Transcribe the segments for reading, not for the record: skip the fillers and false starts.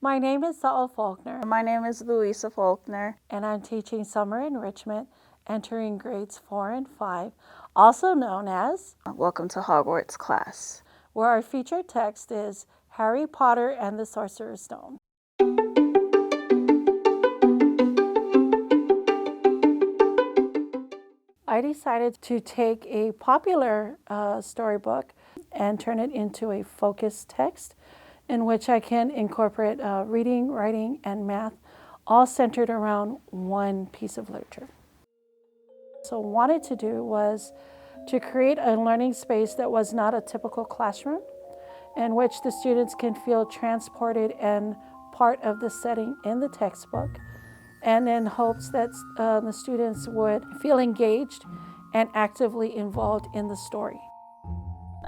My name is Saul Faulkner, My name is Louisa Faulkner. and I'm teaching Summer Enrichment, entering grades 4 and 5, also known as, Welcome to Hogwarts class. where our featured text is Harry Potter and the Sorcerer's Stone. I decided to take a popular storybook and turn it into a focused text in which I can incorporate reading, writing, and math, all centered around one piece of literature. So what I wanted to do was to create a learning space that was not a typical classroom, in which the students can feel transported and part of the setting in the textbook, and in hopes that the students would feel engaged and actively involved in the story.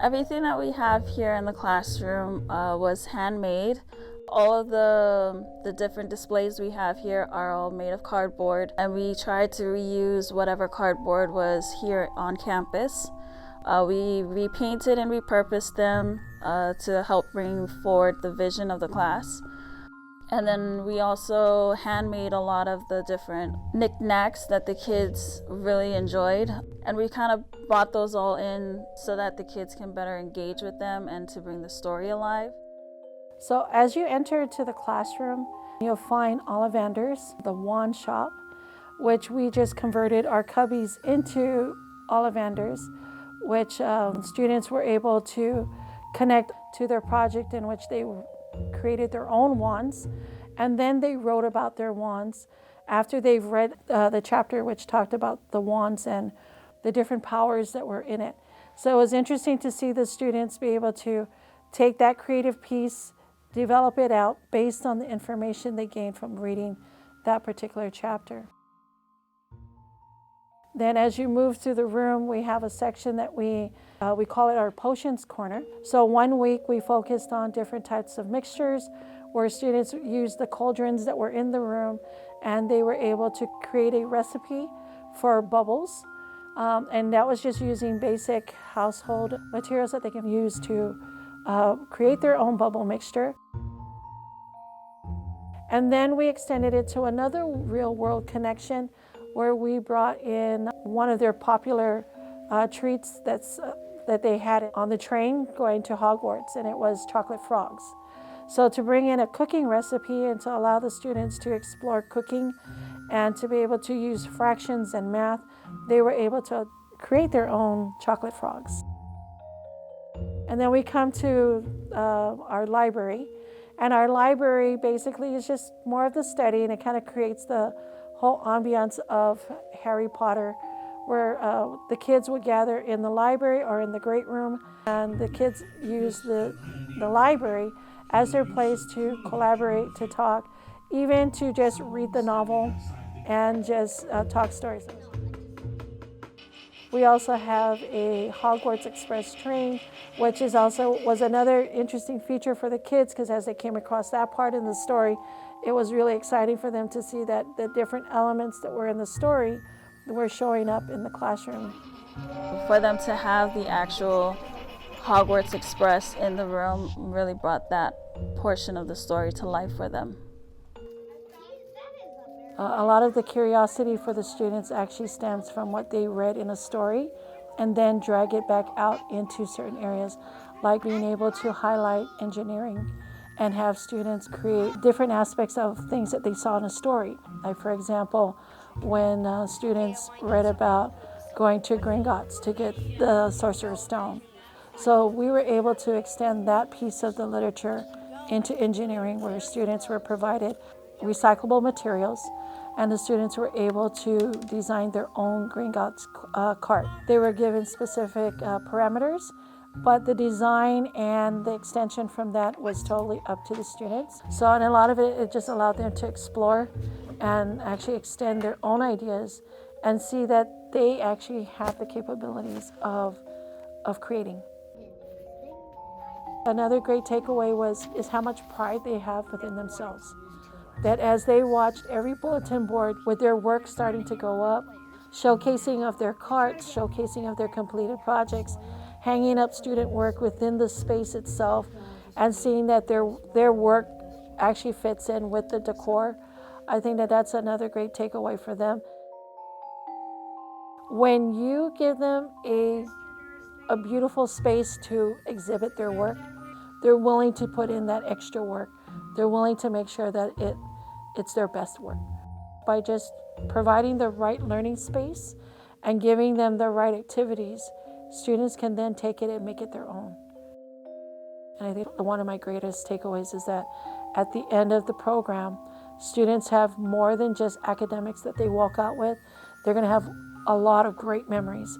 Everything that we have here in the classroom was handmade. All of the different displays we have here are all made of cardboard, and we tried to reuse whatever cardboard was here on campus. We repainted and repurposed them to help bring forward the vision of the class. And then we also handmade a lot of the different knickknacks that the kids really enjoyed. And we kind of brought those all in so that the kids can better engage with them and to bring the story alive. So as you enter into the classroom, you'll find Ollivanders, the wand shop, which we just converted our cubbies into Ollivanders, which students were able to connect to their project in which they created their own wands, and then they wrote about their wands after they've read the chapter which talked about the wands and the different powers that were in it. So it was interesting to see the students be able to take that creative piece, develop it out based on the information they gained from reading that particular chapter. Then as you move through the room, we have a section that we call it our potions corner. So 1 week we focused on different types of mixtures where students used the cauldrons that were in the room, and they were able to create a recipe for bubbles. And that was just using basic household materials that they can use to create their own bubble mixture. And then we extended it to another real world connection where we brought in one of their popular treats that they had on the train going to Hogwarts, and it was chocolate frogs. So to bring in a cooking recipe and to allow the students to explore cooking and to be able to use fractions and math, they were able to create their own chocolate frogs. And then we come to our library, and our library basically is just more of the study, and it kind of creates the whole ambiance of Harry Potter, where the kids would gather in the library or in the great room, and the kids use the library as their place to collaborate, to talk, even to just read the novel and just talk stories. We also have a Hogwarts Express train, which was another interesting feature for the kids, because as they came across that part in the story, it was really exciting for them to see that the different elements that were in the story were showing up in the classroom. For them to have the actual Hogwarts Express in the room really brought that portion of the story to life for them. A lot of the curiosity for the students actually stems from what they read in a story and then drag it back out into certain areas, like being able to highlight engineering and have students create different aspects of things that they saw in a story. Like, for example, when students read about going to Gringotts to get the Sorcerer's Stone. So we were able to extend that piece of the literature into engineering, where students were provided recyclable materials, and the students were able to design their own Gringotts cart. They were given specific parameters, but the design and the extension from that was totally up to the students. So, and a lot of it just allowed them to explore and actually extend their own ideas and see that they actually have the capabilities of creating. Another great takeaway is how much pride they have within themselves. That as they watched every bulletin board with their work starting to go up, showcasing of their carts, showcasing of their completed projects, hanging up student work within the space itself, and seeing that their work actually fits in with the decor. I think that that's another great takeaway for them. When you give them a beautiful space to exhibit their work, they're willing to put in that extra work. They're willing to make sure that it's their best work. By just providing the right learning space and giving them the right activities, students can then take it and make it their own. And I think one of my greatest takeaways is that at the end of the program, students have more than just academics that they walk out with. They're going to have a lot of great memories.